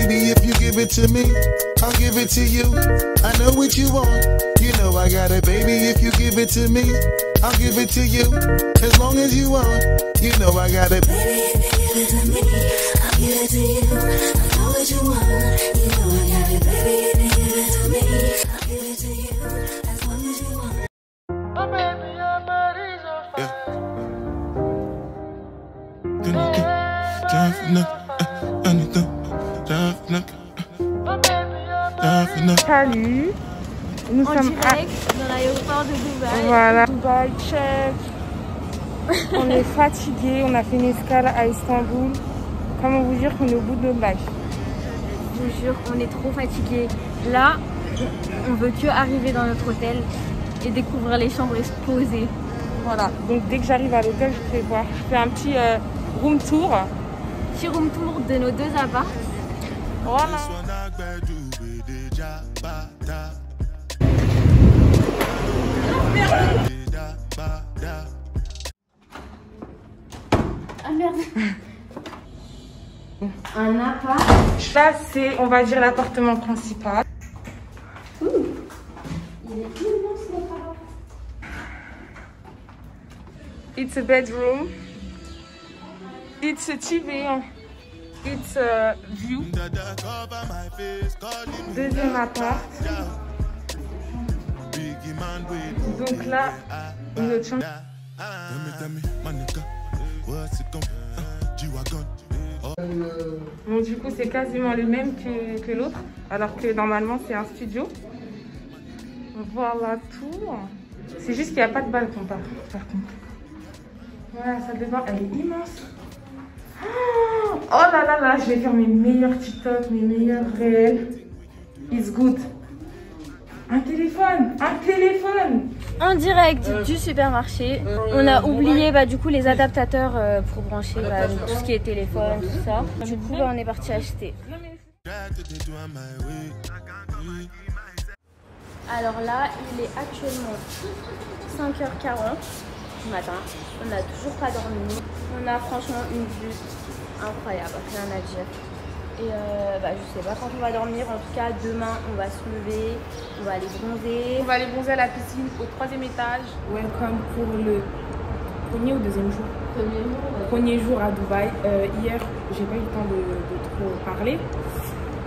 baby, if you give it to me, I'll give it to you. I know what you want, you know I got it, baby, if you give it to me, I'll give it to you. As long as you want, you know I got it. Baby, if you give it to me, I'll give it to you. I know what you want, you know I got it, baby, if you give it to me, I'll give it to you. As long as you want. Oh baby, your body's on fire. Salut, nous sommes direct dans l'aéroport de Dubaï. Voilà, Dubaï, check. On est fatigué, on a fait une escale à Istanbul. Comment vous dire qu'on est au bout de nos lives? Je vous jure, on est trop fatigué. Là, on veut que arriver dans notre hôtel et découvrir les chambres et se poser. Voilà, donc dès que j'arrive à l'hôtel, je vais voir. Je fais un petit room tour. Petit room tour de nos deux apparts. Voilà. Ah merde. Un appart. Là, c'est, on va dire, l'appartement principal. Il est immense l'appart. It's a bedroom. It's a TV. It's a view. Deuxième appart. Donc là, une autre chambre. Bon, du coup, c'est quasiment le même que l'autre, alors que normalement, c'est un studio. Voilà tout. C'est juste qu'il n'y a pas de balcon, par contre. Voilà, la salle de bain, elle est immense. Oh là là là, je vais faire mes meilleurs TikTok, mes meilleurs réels. It's good. Un téléphone, un téléphone. En direct du supermarché. On a oublié du coup les adaptateurs pour brancher tout ce qui est téléphone, tout ça. Du coup, on est parti acheter. Alors là, il est actuellement 5h40 du matin. On n'a toujours pas dormi. On a franchement une vue incroyable, rien à dire. Et je sais pas quand on va dormir. En tout cas, demain, on va se lever, on va aller bronzer. On va aller bronzer à la piscine au 3e étage. Welcome pour le premier ou deuxième jour. Premier jour à Dubaï. Hier, j'ai pas eu le temps de trop parler.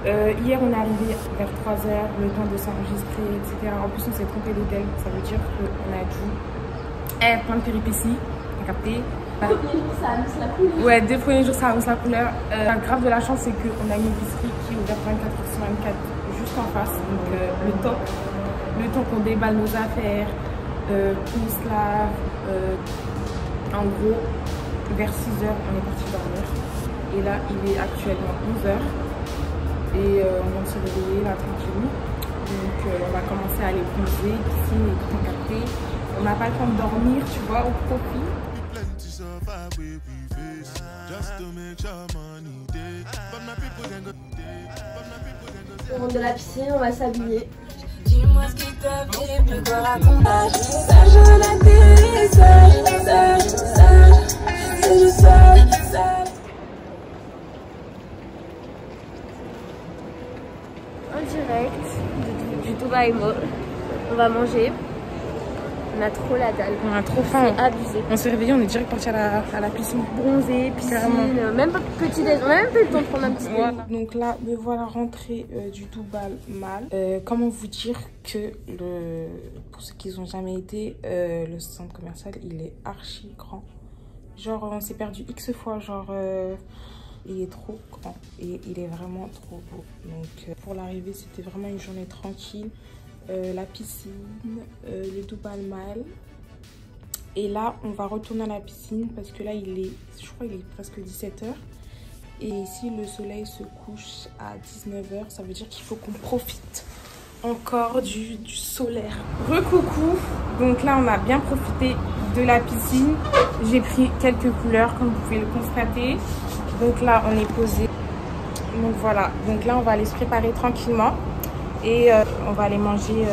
Hier, on est arrivé vers 3h, le temps de s'enregistrer, etc. En plus, on s'est trompé d'hôtel. Ça veut dire qu'on a dû plein de péripéties. T'as capté? Premier jour, ça annonce la couleur. Ouais, 2 premiers jours, ça annonce la couleur. La grave de la chance, c'est qu'on a une épicerie qui est ouverte 24h/24 juste en face. Donc, le temps qu'on déballe nos affaires, qu'on se lave, en gros, vers 6h, on est parti dormir. Et là, il est actuellement 11h. Et on vient de se réveiller là tranquillement. Donc, on va commencer à aller bronzer, piscine et tout en capté. On n'a pas le temps de dormir, tu vois, au profit. On rentre de la piscine, on va s'habiller. Dis-moi ce qui t'a fait plus quoi raconter. Sage à l'atterrissage, c'est du sale. En direct du Dubaï Mall, on va manger. On a trop la dalle. On a trop faim. C'est abusé. On s'est réveillé, on est direct parti à la piscine. Bronzé, piscine, même pas petit déj. On a même pas eu le temps de prendre un petit déj. Voilà. Donc là, me voilà rentrée du Dubaï Mall. Comment vous dire que pour ceux qui n'ont jamais été, le centre commercial, il est archi grand. Genre, on s'est perdu X fois. Genre, il est trop grand et il est vraiment trop beau. Donc, pour l'arrivée, c'était vraiment une journée tranquille. La piscine, le Dubaï Mall. Et là, on va retourner à la piscine parce que là, je crois qu'il est presque 17h. Et ici, le soleil se couche à 19h. Ça veut dire qu'il faut qu'on profite encore du solaire. Recoucou. Donc là, on a bien profité de la piscine. J'ai pris quelques couleurs, comme vous pouvez le constater. Donc là, on est posé. Donc voilà. Donc là, on va aller se préparer tranquillement. Et on va aller manger.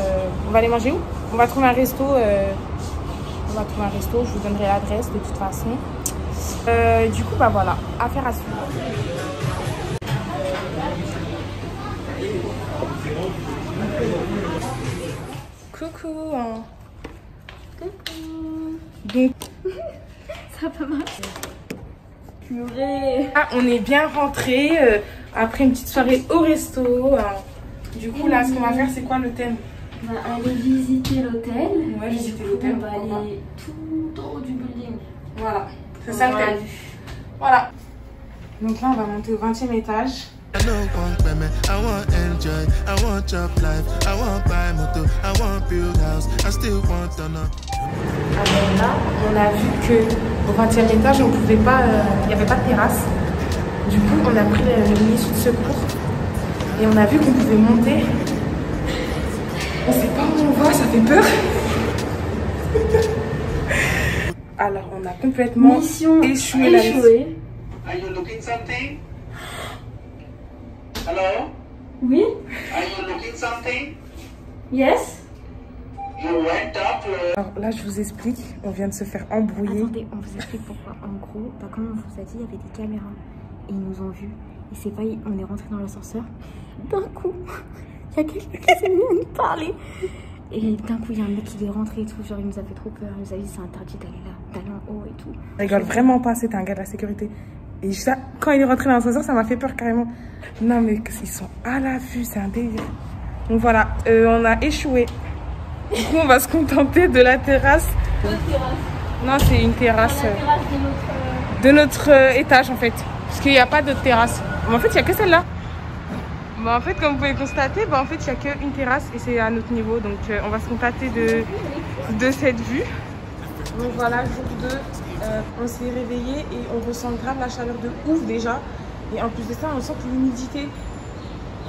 On va aller manger où? On va trouver un resto. On va trouver un resto. Je vous donnerai l'adresse de toute façon. Du coup, voilà. Affaire à suivre. Coucou. Hein. Coucou. Donc, Ça va mal. Purée. ah, on est bien rentré après une petite soirée au resto. Hein. Du coup, là, ce qu'on va faire, c'est quoi le thème? On va aller visiter l'hôtel. Ouais, Et visiter du coup, l'hôtel, on va pourquoi aller tout en haut du building. Voilà, c'est ça le thème. Voilà. Donc là, on va monter au 20e étage. I don't want payment, I want enjoy, I want job life, I want buy motor, I want build house, I still want to know. Alors là, on a vu qu'au 20e étage, on pouvait pas, il n'y avait pas de terrasse. Du coup, on a pris le mini de secours et on a vu qu'on pouvait monter. On sait pas où on va, ça fait peur. Alors, on a complètement Mission échoué la mission. Are you looking something? Hello? Oui. Are you looking something? Yes. You went up. Alors là, je vous explique, on vient de se faire embrouiller. Attendez, on vous explique pourquoi. En gros, comme on vous a dit, il y avait des caméras et ils nous ont vus. Et c'est pas, on est rentré dans l'ascenseur. D'un coup, il y a quelqu'un qui s'est mis à nous parler. Et d'un coup, il y a un mec qui est rentré et tout. Genre, il nous a fait trop peur. Il nous a dit c'est interdit d'aller là, d'aller en haut et tout. Je rigole vraiment pas, c'était un gars de la sécurité. Et ça, quand il est rentré dans l'ascenseur, ça m'a fait peur carrément. Non mais ils sont à la vue, c'est un délire. Donc voilà, on a échoué. Du coup, on va se contenter de la terrasse. Non, c'est une terrasse de notre étage en fait. Parce qu'il n'y a pas d'autre terrasse. Mais en fait, il n'y a que celle-là. Bon, en fait, comme vous pouvez constater, en fait, il n'y a qu'une terrasse et c'est à notre niveau. Donc on va se contenter de cette vue. Donc voilà, jour 2, on s'est réveillé et on ressent grave la chaleur de ouf déjà. Et en plus de ça, on sent que l'humidité,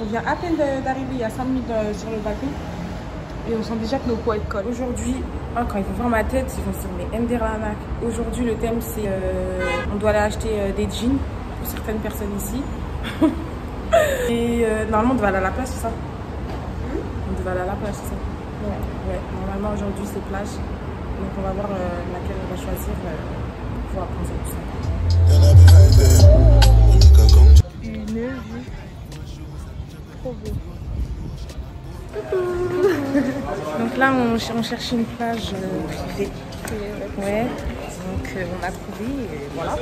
on vient à peine d'arriver il y a 5 minutes sur le balcon. Et on sent déjà que nos peaux elles collent. Aujourd'hui, quand ils vont voir ma tête, ils vont se dire mais Mderlanak. Aujourd'hui, le thème c'est on doit aller acheter des jeans pour certaines personnes ici. Et normalement, on doit aller à la plage, c'est ça? On devait aller à la plage, c'est ça? Ouais. Normalement, aujourd'hui, c'est plage. Donc, on va voir laquelle on va choisir pour apprendre tout ça. Une vue trop beau. Donc là, on cherche une plage privée. Ouais. Donc on a trouvé et voilà.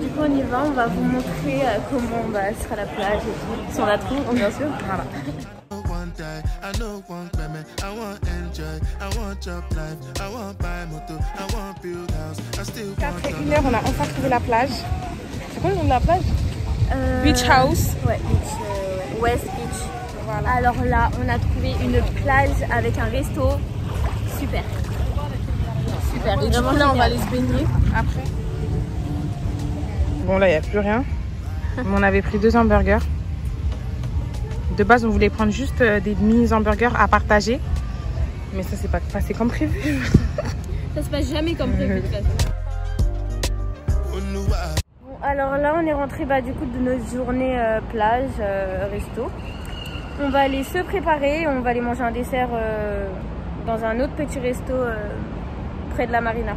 Du coup, on y va. On va vous montrer comment sera la plage et tout. Si on la trouve, bien sûr. Voilà. I know one payment, I want enjoy, I want job life, I want buy motor, I want build house, I still want Après 1 heure, on a enfin trouvé la plage. C'est quoi le nom de la plage? Beach House. Ouais, beach, West Beach. Voilà. Alors là, on a trouvé une plage avec un resto. Super. Super. Et du coup, là, on va aller se baigner après. Bon, là, il n'y a plus rien. Mais on avait pris 2 hamburgers. De base, on voulait prendre juste des mini hamburgers à partager. Mais ça, c'est pas passé comme prévu. Ça se passe jamais comme prévu de toute façon. Bon, alors là, on est rentré du coup de notre journée plage, resto. On va aller se préparer, on va aller manger un dessert dans un autre petit resto près de la marina.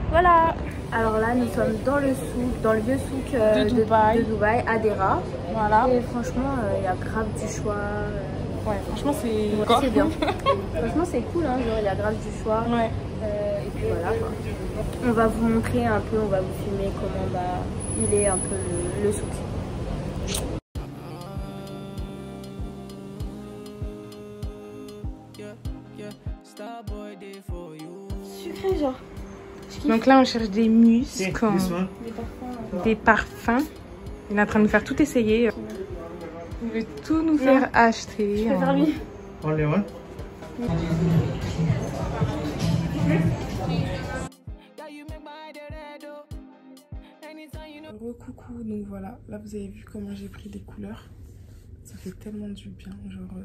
Voilà. Alors là, nous sommes dans le souk, dans le vieux souk de Dubaï, à Dera. Voilà. Et franchement, il y a grave du choix. Ouais, franchement, c'est bien. Franchement, c'est cool, hein, genre il y a grave du choix. Ouais. Et puis voilà quoi. On va vous montrer un peu, on va vous filmer comment il est un peu le souk. Sucré genre. Donc là, on cherche des muscles, des parfums. Il est en train de nous faire tout essayer. Il veut tout nous faire acheter. Je peux faire lui. Only one? Coucou, donc voilà, là vous avez vu comment j'ai pris des couleurs. Ça fait tellement du bien, genre.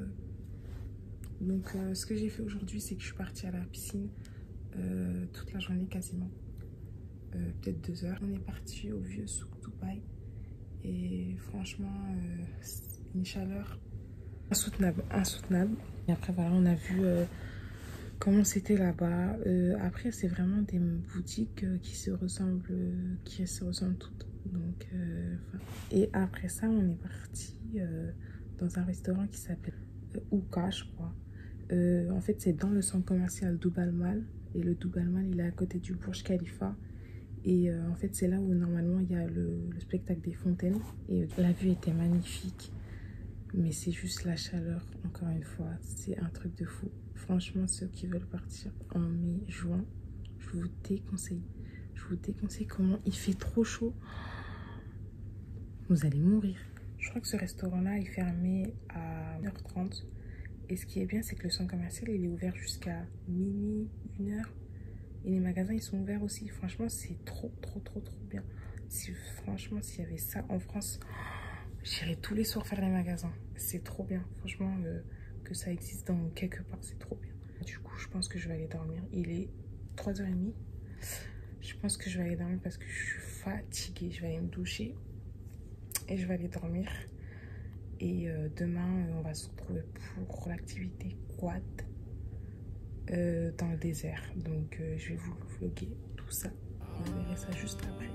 Donc ce que j'ai fait aujourd'hui, c'est que je suis partie à la piscine toute la journée quasiment. Peut-être 2 heures. On est parti au vieux souk Dubaï. Et franchement, une chaleur insoutenable. Et après voilà, on a vu comment c'était là-bas. Après, c'est vraiment des boutiques qui se ressemblent toutes. Donc, et après ça, on est parti dans un restaurant qui s'appelle Ouka, je crois. En fait, c'est dans le centre commercial Dubai Mall. Et le Dubai Mall, il est à côté du Burj Khalifa. Et en fait, c'est là où normalement il y a le spectacle des fontaines. Et la vue était magnifique. Mais c'est juste la chaleur, encore une fois. C'est un truc de fou. Franchement, ceux qui veulent partir en mai, juin, je vous déconseille. Je vous déconseille comment il fait trop chaud. Vous allez mourir. Je crois que ce restaurant-là est fermé à 1h30. Et ce qui est bien, c'est que le centre commercial, il est ouvert jusqu'à minuit, 1h. Et les magasins, ils sont ouverts aussi. Franchement, c'est trop bien. Franchement, s'il y avait ça en France, j'irais tous les soirs faire les magasins. C'est trop bien. Franchement, que ça existe dans quelque part, c'est trop bien. Du coup, je pense que je vais aller dormir. Il est 3h30. Je pense que je vais aller dormir parce que je suis fatiguée. Je vais aller me doucher. Et je vais aller dormir. Et demain, on va se retrouver pour l'activité quad dans le désert. Donc, je vais vous vlogger tout ça. Vous verrez ça juste après.